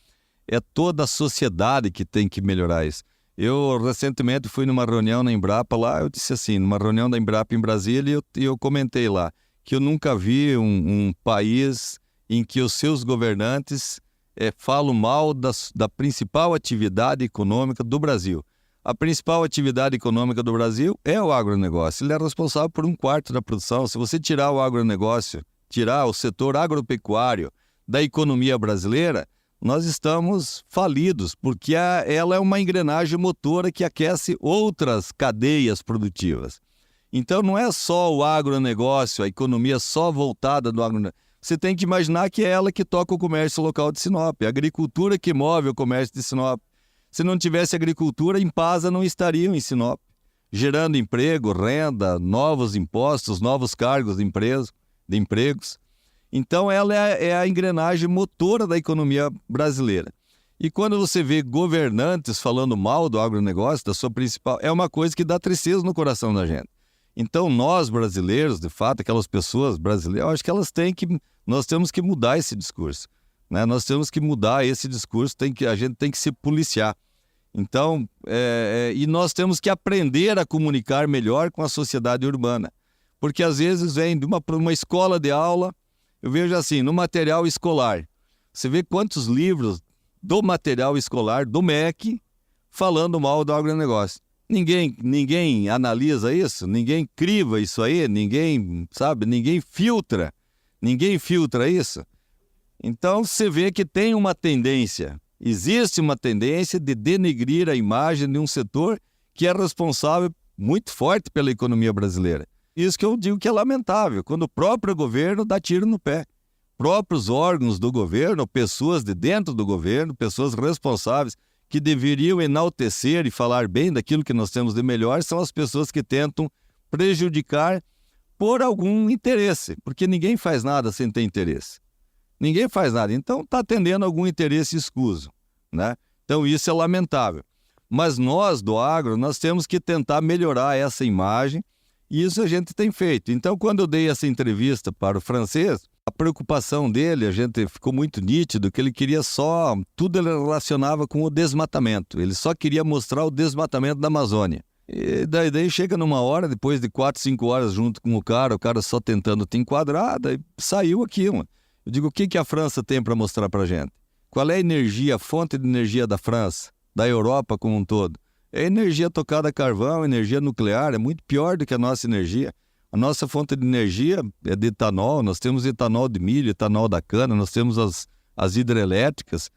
é toda a sociedade que tem que melhorar isso. Eu recentemente fui numa reunião na Embrapa lá, eu disse assim, numa reunião da Embrapa em Brasília, e eu comentei lá que eu nunca vi um país em que os seus governantes falam mal da principal atividade econômica do Brasil. A principal atividade econômica do Brasil é o agronegócio. Ele é responsável por 1/4 da produção. Se você tirar o agronegócio, tirar o setor agropecuário da economia brasileira, nós estamos falidos, porque ela é uma engrenagem motora que aquece outras cadeias produtivas. Então não é só o agronegócio, a economia só voltada do agronegócio. Você tem que imaginar que é ela que toca o comércio local de Sinop, a agricultura que move o comércio de Sinop. Se não tivesse agricultura, Impasa não estariam em Sinop, gerando emprego, renda, novos impostos, novos cargos de empregos. Então ela é a engrenagem motora da economia brasileira. E quando você vê governantes falando mal do agronegócio, da sua principal, é uma coisa que dá tristeza no coração da gente. Então nós brasileiros, de fato, aquelas pessoas brasileiras, eu acho que nós temos que mudar esse discurso, né? Nós temos que mudar esse discurso, a gente tem que se policiar. Então, e nós temos que aprender a comunicar melhor com a sociedade urbana, porque às vezes vem de uma escola de aula, eu vejo assim, no material escolar, você vê quantos livros do material escolar, do MEC, falando mal do agronegócio. Ninguém analisa isso, ninguém criva isso aí, ninguém filtra isso. Então você vê que tem uma tendência, existe uma tendência de denegrir a imagem de um setor que é responsável muito forte pela economia brasileira. Isso que eu digo que é lamentável, quando o próprio governo dá tiro no pé. Próprios órgãos do governo, pessoas de dentro do governo, pessoas responsáveis, que deveriam enaltecer e falar bem daquilo que nós temos de melhor, são as pessoas que tentam prejudicar por algum interesse, porque ninguém faz nada sem ter interesse. Ninguém faz nada, então está atendendo algum interesse escuso, né? Então isso é lamentável. Mas nós do agro, nós temos que tentar melhorar essa imagem, e isso a gente tem feito. Então quando eu dei essa entrevista para o francês, a preocupação dele, a gente ficou muito nítido que ele queria tudo ele relacionava com o desmatamento. Ele só queria mostrar o desmatamento da Amazônia. E daí chega numa hora, depois de 4, 5 horas junto com o cara só tentando te enquadrar, daí saiu aquilo. Eu digo, o que a França tem para mostrar para a gente? Qual é a energia, a fonte de energia da França, da Europa como um todo? É energia tocada a carvão, energia nuclear, é muito pior do que a nossa energia. A nossa fonte de energia é de etanol, nós temos etanol de milho, etanol da cana, nós temos as hidrelétricas,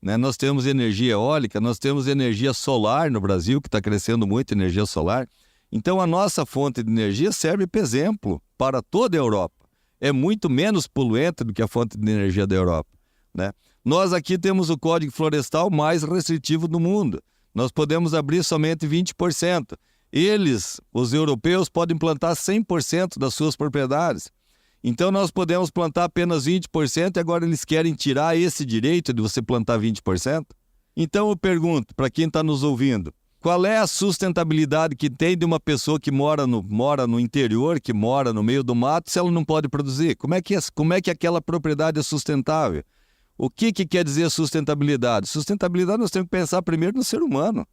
né? Nós temos energia eólica, nós temos energia solar no Brasil, que está crescendo muito, energia solar. Então a nossa fonte de energia serve para exemplo para toda a Europa. É muito menos poluente do que a fonte de energia da Europa, né? Nós aqui temos o Código Florestal mais restritivo do mundo. Nós podemos abrir somente 20%. Eles, os europeus, podem plantar 100% das suas propriedades. Então nós podemos plantar apenas 20% e agora eles querem tirar esse direito de você plantar 20%? Então eu pergunto para quem está nos ouvindo, qual é a sustentabilidade que tem de uma pessoa que mora no interior, que mora no meio do mato, se ela não pode produzir? Como é que aquela propriedade é sustentável? O que quer dizer sustentabilidade? Sustentabilidade nós temos que pensar primeiro no ser humano.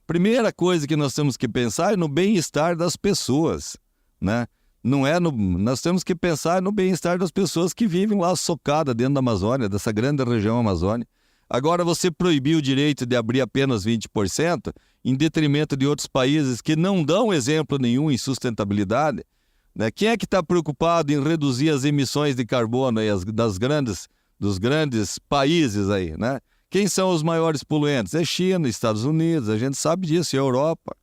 Primeira coisa que nós temos que pensar é no bem-estar das pessoas, né? Nós temos que pensar no bem-estar das pessoas que vivem lá socadas dentro da Amazônia, dessa grande região Amazônia. Agora você proibir o direito de abrir apenas 20%, em detrimento de outros países que não dão exemplo nenhum em sustentabilidade, né? Quem é que está preocupado em reduzir as emissões de carbono aí, dos grandes países aí, né? Quem são os maiores poluentes? É China, Estados Unidos, a gente sabe disso, e a Europa.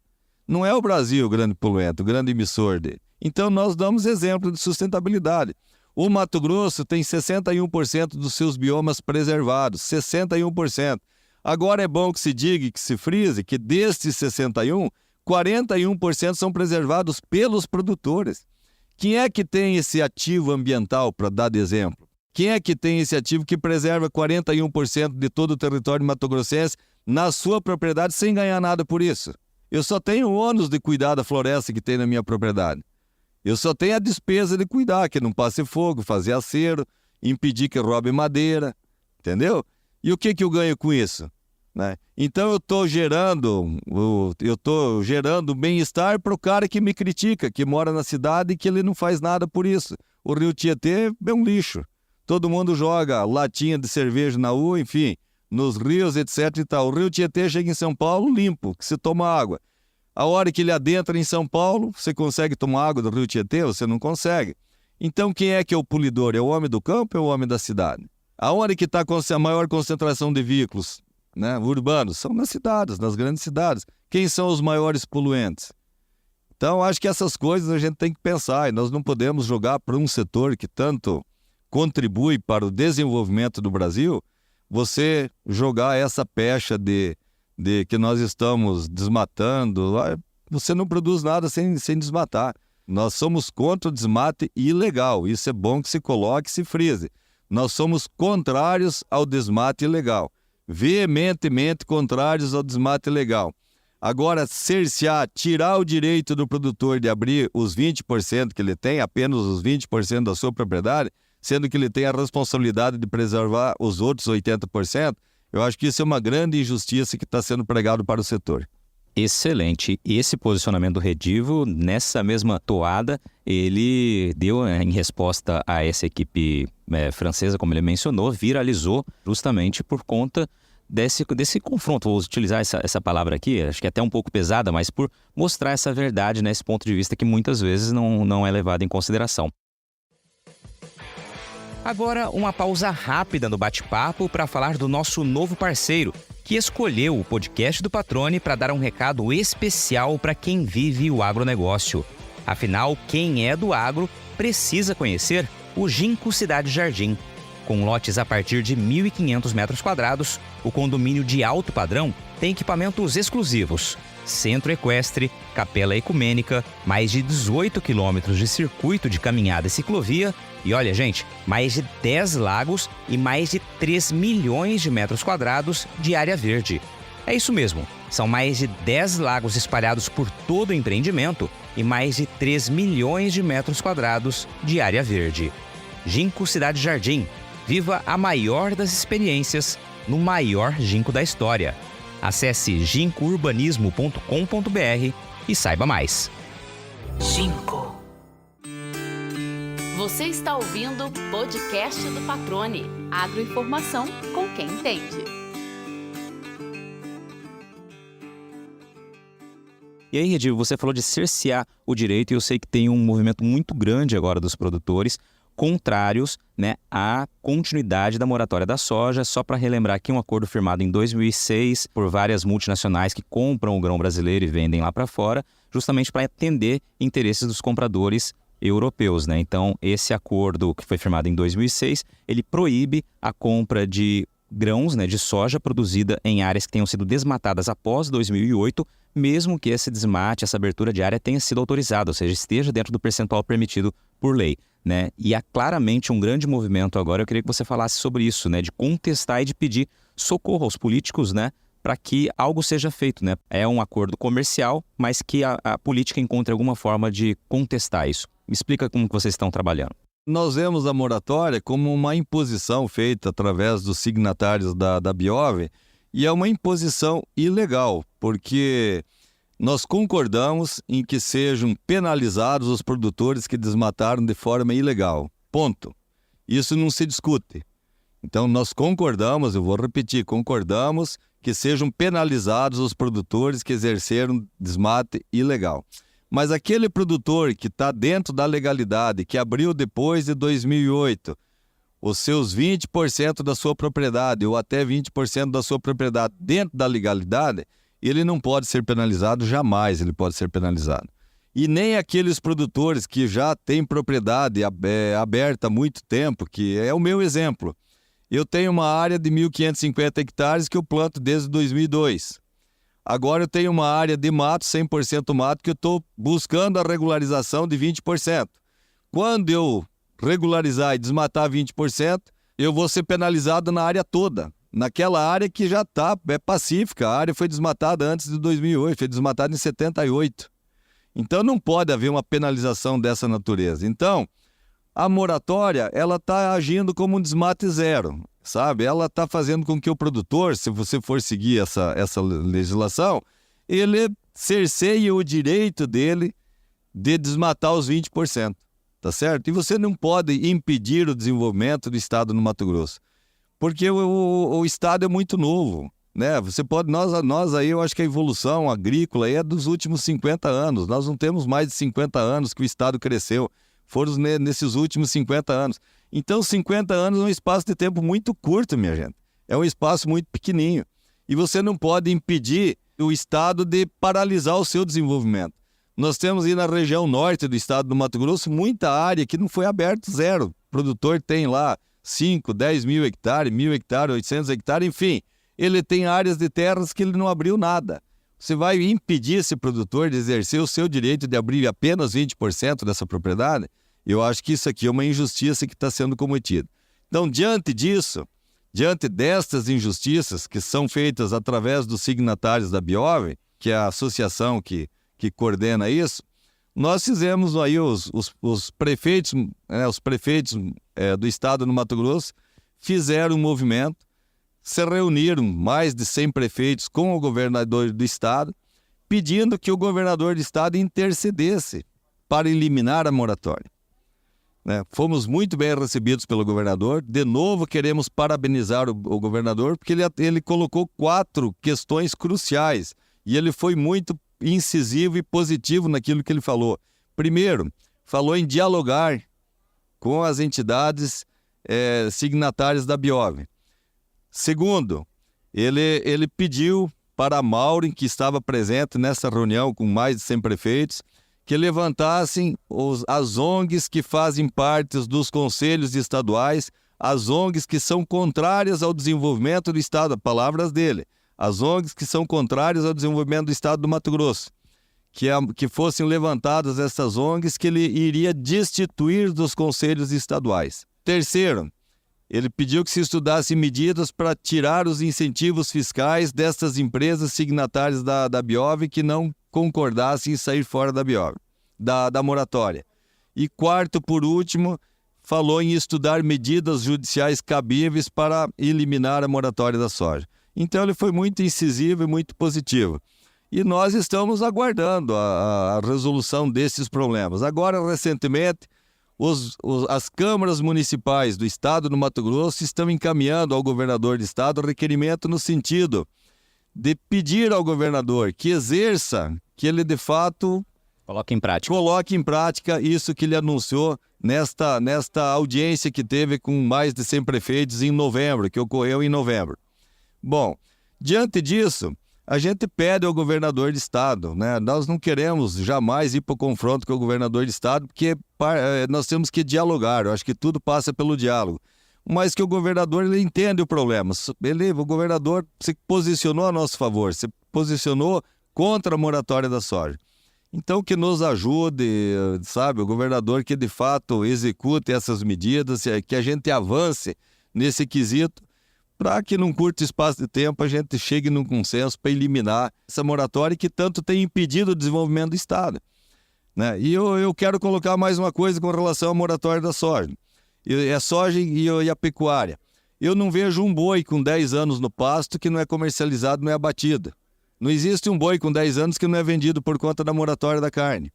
Não é o Brasil o grande poluente, o grande emissor dele. Então nós damos exemplo de sustentabilidade. O Mato Grosso tem 61% dos seus biomas preservados, 61%. Agora é bom que se diga e que se frise que destes 61%, 41% são preservados pelos produtores. Quem é que tem esse ativo ambiental, para dar de exemplo? Quem é que tem esse ativo que preserva 41% de todo o território mato-grossense na sua propriedade sem ganhar nada por isso? Eu só tenho o ônus de cuidar da floresta que tem na minha propriedade. Eu só tenho a despesa de cuidar, que não passe fogo, fazer acero, impedir que roube madeira, entendeu? E o que eu ganho com isso? Né? Então eu estou gerando bem-estar para o cara que me critica, que mora na cidade e que ele não faz nada por isso. O Rio Tietê é um lixo. Todo mundo joga latinha de cerveja na rua, enfim, nos rios, etc. e tal. O Rio Tietê chega em São Paulo limpo, que se toma água. A hora que ele adentra em São Paulo, você consegue tomar água do Rio Tietê? Você não consegue. Então quem é que é o poluidor? É o homem do campo ou é o homem da cidade? Aonde que está a maior concentração de veículos, né, urbanos? São nas cidades, nas grandes cidades. Quem são os maiores poluentes? Então acho que essas coisas a gente tem que pensar, e nós não podemos jogar para um setor que tanto contribui para o desenvolvimento do Brasil, você jogar essa pecha de que nós estamos desmatando. Você não produz nada sem desmatar. Nós somos contra o desmate ilegal. Isso é bom que se coloque e se frise. Nós somos contrários ao desmate ilegal. Veementemente contrários ao desmate ilegal. Agora, cercear, tirar o direito do produtor de abrir os 20% que ele tem, apenas os 20% da sua propriedade, sendo que ele tem a responsabilidade de preservar os outros 80%, eu acho que isso é uma grande injustiça que está sendo pregado para o setor. Excelente. Esse posicionamento do Redivo, nessa mesma toada, ele deu em resposta a essa equipe francesa, como ele mencionou, viralizou justamente por conta desse confronto. Vou utilizar essa palavra aqui, acho que é até um pouco pesada, mas por mostrar essa verdade, né, esse ponto de vista que muitas vezes não é levado em consideração. Agora, uma pausa rápida no bate-papo para falar do nosso novo parceiro, que escolheu o podcast do Patrone para dar um recado especial para quem vive o agronegócio. Afinal, quem é do agro precisa conhecer o Ginkgo Cidade Jardim. Com lotes a partir de 1.500 metros quadrados, o condomínio de alto padrão tem equipamentos exclusivos, centro equestre, capela ecumênica, mais de 18 quilômetros de circuito de caminhada e ciclovia e, olha, gente, mais de 10 lagos e mais de 3 milhões de metros quadrados de área verde. É isso mesmo, são mais de 10 lagos espalhados por todo o empreendimento e mais de 3 milhões de metros quadrados de área verde. Ginkgo Cidade Jardim. Viva a maior das experiências no maior ginkgo da história. Acesse ginkgourbanismo.com.br e saiba mais. Ginkgo. Você está ouvindo o podcast do Patrone. Agroinformação com quem entende. E aí, Redivo, você falou de cercear o direito e eu sei que tem um movimento muito grande agora dos produtores contrários, né, à continuidade da moratória da soja. Só para relembrar aqui, um acordo firmado em 2006 por várias multinacionais que compram o grão brasileiro e vendem lá para fora, justamente para atender interesses dos compradores europeus, né? Então, esse acordo que foi firmado em 2006, ele proíbe a compra de grãos, né, de soja produzida em áreas que tenham sido desmatadas após 2008, mesmo que esse desmate, essa abertura de área tenha sido autorizada, ou seja, esteja dentro do percentual permitido por lei, né? E há claramente um grande movimento agora, eu queria que você falasse sobre isso, né, de contestar e de pedir socorro aos políticos, né, para que algo seja feito, né? É um acordo comercial, mas que a política encontre alguma forma de contestar isso. Me explica como que vocês estão trabalhando. Nós vemos a moratória como uma imposição feita através dos signatários da Biov, e é uma imposição ilegal, porque nós concordamos em que sejam penalizados os produtores que desmataram de forma ilegal. Ponto. Isso não se discute. Então nós concordamos, eu vou repetir, concordamos que sejam penalizados os produtores que exerceram desmate ilegal. Mas aquele produtor que está dentro da legalidade, que abriu depois de 2008, os seus 20% da sua propriedade ou até 20% da sua propriedade dentro da legalidade, ele não pode ser penalizado, jamais ele pode ser penalizado. E nem aqueles produtores que já têm propriedade aberta há muito tempo, que é o meu exemplo. Eu tenho uma área de 1.550 hectares que eu planto desde 2002. Agora eu tenho uma área de mato, 100% mato, que eu estou buscando a regularização de 20%. Quando eu regularizar e desmatar 20%, eu vou ser penalizado na área toda. Naquela área que já é pacífica. A área foi desmatada antes de 2008, foi desmatada em 78. Então não pode haver uma penalização dessa natureza. Então, a moratória, ela está agindo como um desmate zero, sabe? Ela está fazendo com que o produtor, se você for seguir essa legislação, ele cerceie o direito dele de desmatar os 20%, tá certo? E você não pode impedir o desenvolvimento do estado no Mato Grosso, porque o estado é muito novo, né? Você pode, nós aí, eu acho que a evolução agrícola aí é dos últimos 50 anos. Nós não temos mais de 50 anos que o estado cresceu. Foram nesses últimos 50 anos. Então, 50 anos é um espaço de tempo muito curto, minha gente. É um espaço muito pequenininho. E você não pode impedir o estado de paralisar o seu desenvolvimento. Nós temos aí na região norte do estado do Mato Grosso muita área que não foi aberta, zero. O produtor tem lá 5, 10 mil hectares, 1.000 hectares, 800 hectares, enfim. Ele tem áreas de terras que ele não abriu nada. Você vai impedir esse produtor de exercer o seu direito de abrir apenas 20% dessa propriedade? Eu acho que isso aqui é uma injustiça que está sendo cometida. Então, diante disso, diante destas injustiças que são feitas através dos signatários da Biove, que é a associação que coordena isso, nós fizemos aí os prefeitos, do estado do Mato Grosso, fizeram um movimento, se reuniram mais de 100 prefeitos com o governador do estado, pedindo que o governador do estado intercedesse para eliminar a moratória. Fomos muito bem recebidos pelo governador. De novo, queremos parabenizar o governador, porque ele colocou 4 questões cruciais e ele foi muito incisivo e positivo naquilo que ele falou. Primeiro, falou em dialogar com as entidades signatárias da Biove. Segundo, ele pediu para a Maureen, que estava presente nessa reunião com mais de 100 prefeitos, que levantassem as ONGs que fazem parte dos conselhos estaduais, as ONGs que são contrárias ao desenvolvimento do estado, palavras dele, as ONGs que são contrárias ao desenvolvimento do estado do Mato Grosso, que fossem levantadas essas ONGs que ele iria destituir dos conselhos estaduais. Terceiro, ele pediu que se estudassem medidas para tirar os incentivos fiscais dessas empresas signatárias da Biove que não concordassem em sair fora da Biove, da moratória. E quarto, por último, falou em estudar medidas judiciais cabíveis para eliminar a moratória da soja. Então ele foi muito incisivo e muito positivo. E nós estamos aguardando a resolução desses problemas. Agora, recentemente, as câmaras municipais do estado do Mato Grosso estão encaminhando ao governador do estado requerimento no sentido de pedir ao governador que exerça, que ele de fato coloque em prática isso que ele anunciou nesta audiência que teve com mais de 100 prefeitos em novembro, que ocorreu em novembro. Bom, diante disso, a gente pede ao governador de estado, né? Nós não queremos jamais ir para o confronto com o governador de estado, porque nós temos que dialogar. Eu acho que tudo passa pelo diálogo. Mas que o governador ele entende o problema. O governador se posicionou a nosso favor, se posicionou contra a moratória da soja. Então que nos ajude, sabe, o governador que de fato execute essas medidas, que a gente avance nesse quesito, para que num curto espaço de tempo a gente chegue num consenso para eliminar essa moratória que tanto tem impedido o desenvolvimento do estado. Né? E eu quero colocar mais uma coisa com relação à moratória da soja. A soja e a pecuária. Eu não vejo um boi com 10 anos no pasto que não é comercializado, não é abatido. Não existe um boi com 10 anos que não é vendido por conta da moratória da carne.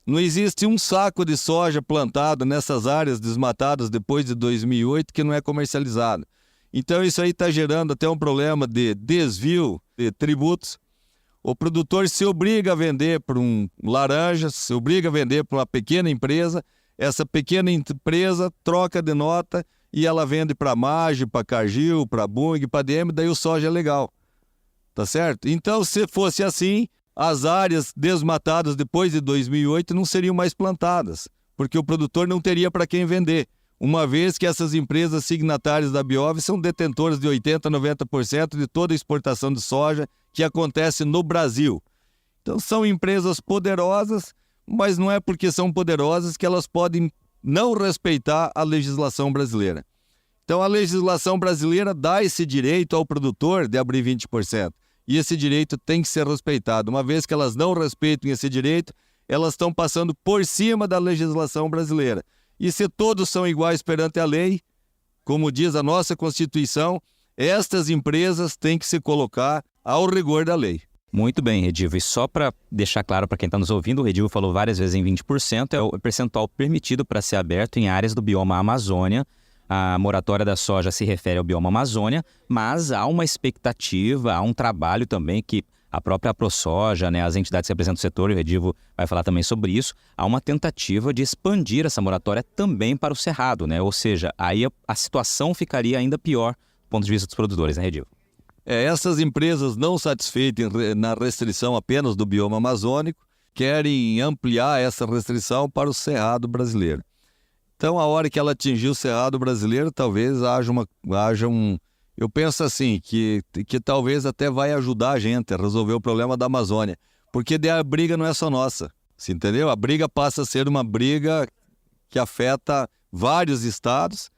Não existe um saco de soja plantado nessas áreas desmatadas depois de 2008 que não é comercializado. Então isso aí está gerando até um problema de desvio de tributos. O produtor se obriga a vender para um laranja, se obriga a vender para uma pequena empresa, essa pequena empresa troca de nota e ela vende para Maggi, para Cargill, para Bunge, para DM, daí o soja é legal. Tá certo? Então, se fosse assim, as áreas desmatadas depois de 2008 não seriam mais plantadas, porque o produtor não teria para quem vender, uma vez que essas empresas signatárias da Biov são detentoras de 80%, 90% de toda a exportação de soja que acontece no Brasil. Então, são empresas poderosas, mas não é porque são poderosas que elas podem não respeitar a legislação brasileira. Então, a legislação brasileira dá esse direito ao produtor de abrir 20%. E esse direito tem que ser respeitado. Uma vez que elas não respeitam esse direito, elas estão passando por cima da legislação brasileira. E se todos são iguais perante a lei, como diz a nossa Constituição, estas empresas têm que se colocar ao rigor da lei. Muito bem, Redivo. E só para deixar claro para quem está nos ouvindo, o Redivo falou várias vezes em 20%, é o percentual permitido para ser aberto em áreas do bioma Amazônia. A moratória da soja se refere ao bioma Amazônia, mas há uma expectativa, há um trabalho também que a própria ProSoja, né, as entidades que representam o setor, e o Redivo vai falar também sobre isso, há uma tentativa de expandir essa moratória também para o Cerrado, né? Ou seja, aí a situação ficaria ainda pior do ponto de vista dos produtores, né, Redivo? Essas empresas não satisfeitas na restrição apenas do bioma amazônico querem ampliar essa restrição para o Cerrado brasileiro. Então, a hora que ela atingir o Cerrado brasileiro, talvez haja um... Eu penso assim, que talvez até vai ajudar a gente a resolver o problema da Amazônia, porque daí a briga não é só nossa, você entendeu? A briga passa a ser uma briga que afeta vários estados,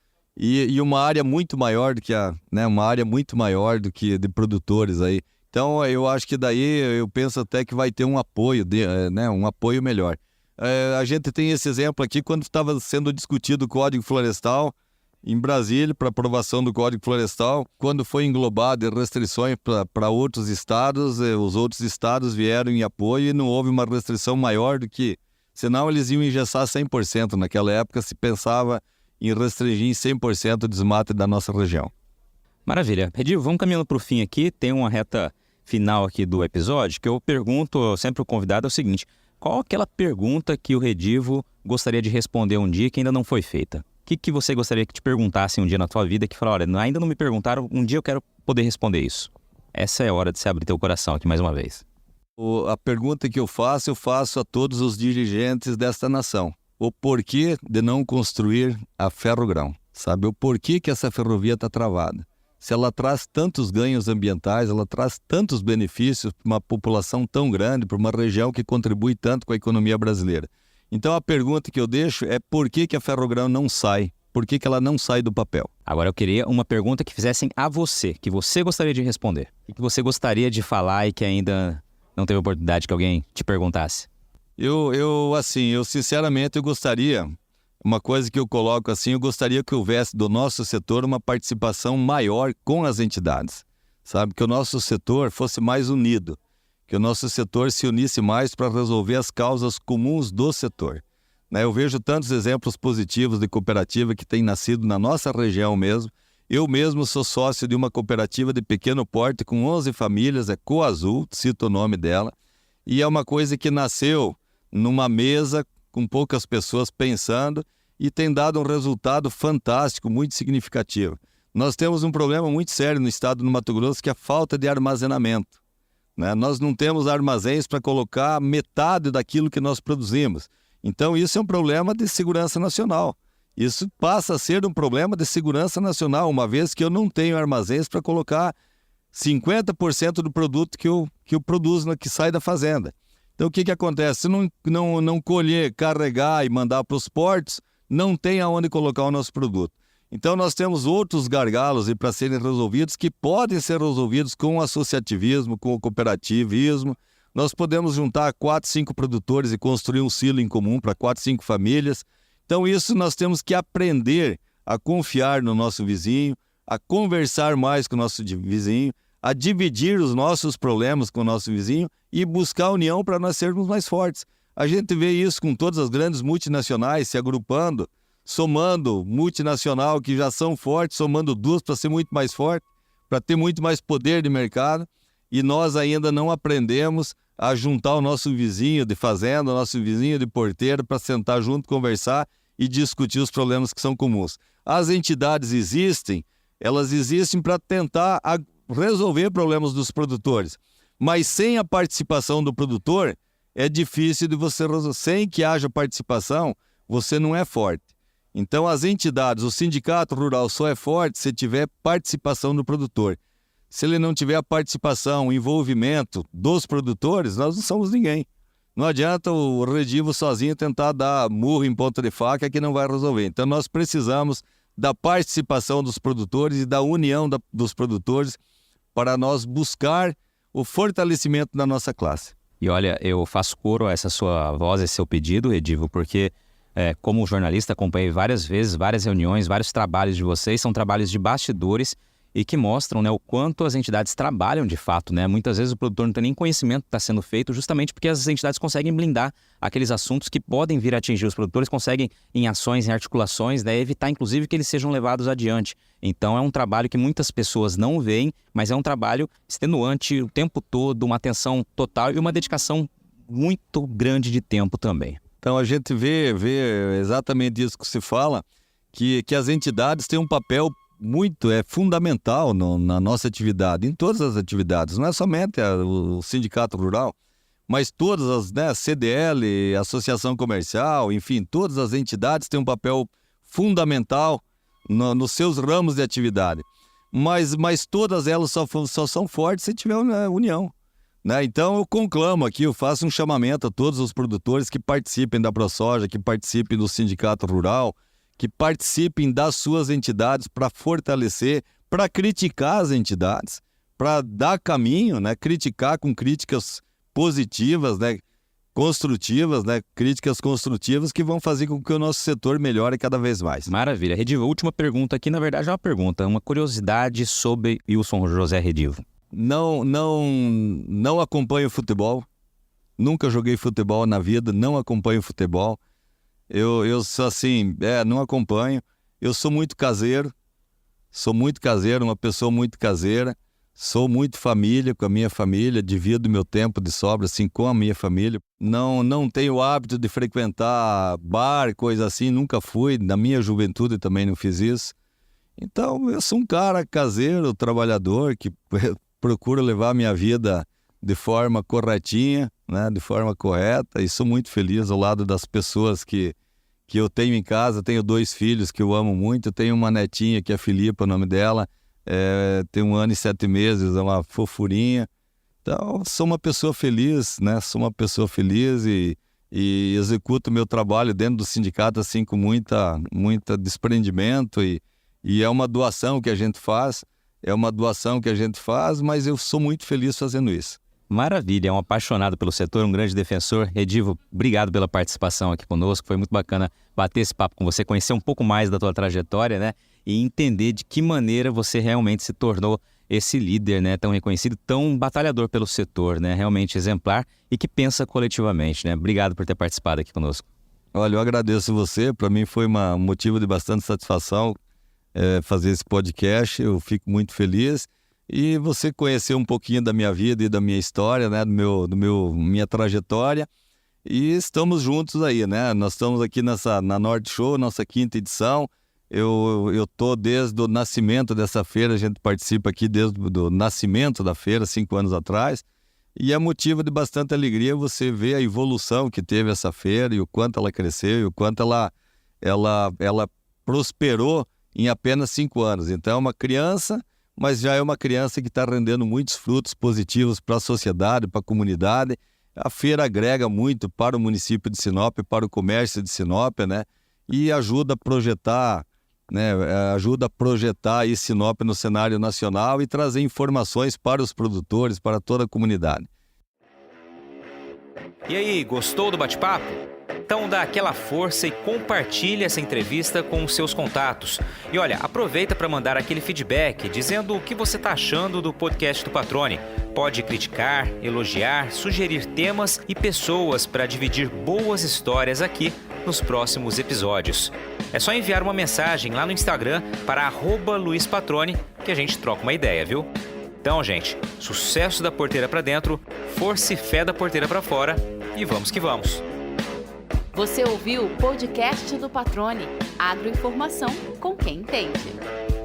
e uma área muito maior do que uma área muito maior do que de produtores aí. Então, eu acho que daí eu penso até que vai ter um apoio, um apoio melhor. A gente tem esse exemplo aqui quando estava sendo discutido o Código Florestal em Brasília para aprovação do Código Florestal, quando foi englobado restrições para outros estados, os outros estados vieram em apoio e não houve uma restrição maior do que, senão eles iam engessar 100%. Naquela época se pensava em restringir 100% o desmate da nossa região. Maravilha. Redivo, vamos caminhando para o fim aqui. Tem uma reta final aqui do episódio que eu pergunto sempre ao convidado é o seguinte: qual aquela pergunta que o Redivo gostaria de responder um dia que ainda não foi feita? O que você gostaria que te perguntassem um dia na tua vida que fala, olha, ainda não me perguntaram, um dia eu quero poder responder isso? Essa é a hora de se abrir teu coração aqui mais uma vez. A pergunta que eu faço a todos os dirigentes desta nação. O porquê de não construir a Ferrogrão, sabe? O porquê que essa ferrovia está travada. Se ela traz tantos ganhos ambientais, ela traz tantos benefícios para uma população tão grande, para uma região que contribui tanto com a economia brasileira. Então a pergunta que eu deixo é por que a Ferrogrão não sai? Por que ela não sai do papel? Agora eu queria uma pergunta que fizessem a você, que você gostaria de responder. O que você gostaria de falar e que ainda não teve oportunidade que alguém te perguntasse? Eu sinceramente, eu gostaria, uma coisa que eu coloco assim, eu gostaria que houvesse do nosso setor uma participação maior com as entidades, sabe? Que o nosso setor fosse mais unido, que o nosso setor se unisse mais para resolver as causas comuns do setor. Eu vejo tantos exemplos positivos de cooperativa que tem nascido na nossa região mesmo. Eu mesmo sou sócio de uma cooperativa de pequeno porte com 11 famílias, é Coazul, cito o nome dela, e é uma coisa que nasceu numa mesa com poucas pessoas pensando e tem dado um resultado fantástico, muito significativo. Nós temos um problema muito sério no estado do Mato Grosso, que é a falta de armazenamento. Nós não temos armazéns para colocar metade daquilo que nós produzimos. Então isso é um problema de segurança nacional. Isso passa a ser um problema de segurança nacional, uma vez que eu não tenho armazéns para colocar 50% do produto que eu produzo, que sai da fazenda. Então o que acontece? Se não colher, carregar e mandar para os portos, não tem aonde colocar o nosso produto. Então nós temos outros gargalos para serem resolvidos que podem ser resolvidos com o associativismo, com o cooperativismo. Nós podemos juntar 4, 5 produtores e construir um silo em comum para 4, 5 famílias. Então isso nós temos que aprender a confiar no nosso vizinho, a conversar mais com o nosso vizinho, a dividir os nossos problemas com o nosso vizinho e buscar união para nós sermos mais fortes. A gente vê isso com todas as grandes multinacionais se agrupando, somando multinacional que já são fortes, somando duas para ser muito mais forte, para ter muito mais poder de mercado, e nós ainda não aprendemos a juntar o nosso vizinho de fazenda, o nosso vizinho de porteiro, para sentar junto, conversar e discutir os problemas que são comuns. As entidades existem, elas existem para tentar resolver problemas dos produtores. Mas sem a participação do produtor, é difícil de você resolver. Sem que haja participação, você não é forte. Então, as entidades, o sindicato rural só é forte se tiver participação do produtor. Se ele não tiver a participação, o envolvimento dos produtores, nós não somos ninguém. Não adianta o Redivo sozinho tentar dar murro em ponta de faca que não vai resolver. Então, nós precisamos da participação dos produtores e da união dos produtores para nós buscar o fortalecimento da nossa classe. E olha, eu faço coro a essa sua voz, esse seu pedido, Redivo, porque como jornalista acompanhei várias vezes, várias reuniões, vários trabalhos de vocês, são trabalhos de bastidores e que mostram, né, o quanto as entidades trabalham de fato, né? Muitas vezes o produtor não tem nem conhecimento do que está sendo feito, justamente porque as entidades conseguem blindar aqueles assuntos que podem vir a atingir os produtores, conseguem em ações, em articulações, né, evitar inclusive que eles sejam levados adiante. Então é um trabalho que muitas pessoas não veem, mas é um trabalho extenuante o tempo todo, uma atenção total e uma dedicação muito grande de tempo também. Então a gente vê exatamente isso que se fala, que as entidades têm um papel fundamental na nossa atividade, em todas as atividades, não é somente o sindicato rural, mas todas as, né, CDL, Associação Comercial, enfim, todas as entidades têm um papel fundamental nos seus ramos de atividade, mas todas elas só são fortes se tiver união. Né? Então eu conclamo aqui, eu faço um chamamento a todos os produtores que participem da ProSoja, que participem do sindicato rural, que participem das suas entidades para fortalecer, para criticar as entidades, para dar caminho, né? Criticar com críticas positivas, né? Construtivas, né? Críticas construtivas que vão fazer com que o nosso setor melhore cada vez mais. Maravilha. Redivo, última pergunta aqui, na verdade é uma pergunta, uma curiosidade sobre Wilson José Redivo. Não acompanho futebol, nunca joguei futebol na vida, não acompanho futebol. Eu sou assim, não acompanho. Eu sou muito caseiro, uma pessoa muito caseira. Sou muito família, com a minha família, divido meu tempo de sobra assim com a minha família. Não tenho o hábito de frequentar bar, coisa assim, nunca fui. Na minha juventude também não fiz isso. Então eu sou um cara caseiro, trabalhador, que procuro levar a minha vida de forma corretinha, né, de forma correta, e sou muito feliz ao lado das pessoas que eu tenho em casa. Tenho 2 filhos que eu amo muito, tenho uma netinha que é Filipa, o nome dela, tem 1 ano e 7 meses, é uma fofurinha. Então, sou uma pessoa feliz, né, e executo meu trabalho dentro do sindicato assim com muita desprendimento, e é uma doação que a gente faz, mas eu sou muito feliz fazendo isso. Maravilha, é um apaixonado pelo setor, um grande defensor. Redivo, obrigado pela participação aqui conosco, foi muito bacana bater esse papo com você, conhecer um pouco mais da tua trajetória, né, e entender de que maneira você realmente se tornou esse líder, né, tão reconhecido, tão batalhador pelo setor, né, realmente exemplar e que pensa coletivamente, né. Obrigado por ter participado aqui conosco. Olha, eu agradeço você, para mim foi um motivo de bastante satisfação fazer esse podcast, eu fico muito feliz. E você conheceu um pouquinho da minha vida e da minha história, né, minha trajetória, e estamos juntos aí, né? Nós estamos aqui na Norte Show, nossa 5ª edição. Eu tô desde o nascimento dessa feira, a gente participa aqui desde o nascimento da feira, 5 anos atrás, e é motivo de bastante alegria você ver a evolução que teve essa feira e o quanto ela cresceu e o quanto ela prosperou em apenas 5 anos. Então é uma criança, mas já é uma criança que está rendendo muitos frutos positivos para a sociedade, para a comunidade. A feira agrega muito para o município de Sinop, para o comércio de Sinop, né? E ajuda a projetar, né? Aí Sinop no cenário nacional e trazer informações para os produtores, para toda a comunidade. E aí, gostou do bate-papo? Então dá aquela força e compartilha essa entrevista com os seus contatos. E olha, aproveita para mandar aquele feedback dizendo o que você está achando do podcast do Patrone. Pode criticar, elogiar, sugerir temas e pessoas para dividir boas histórias aqui nos próximos episódios. É só enviar uma mensagem lá no Instagram para @LuizPatrone que a gente troca uma ideia, viu? Então, gente, sucesso da porteira para dentro, força e fé da porteira para fora e vamos que vamos! Você ouviu o podcast do Patrone, agroinformação com quem entende.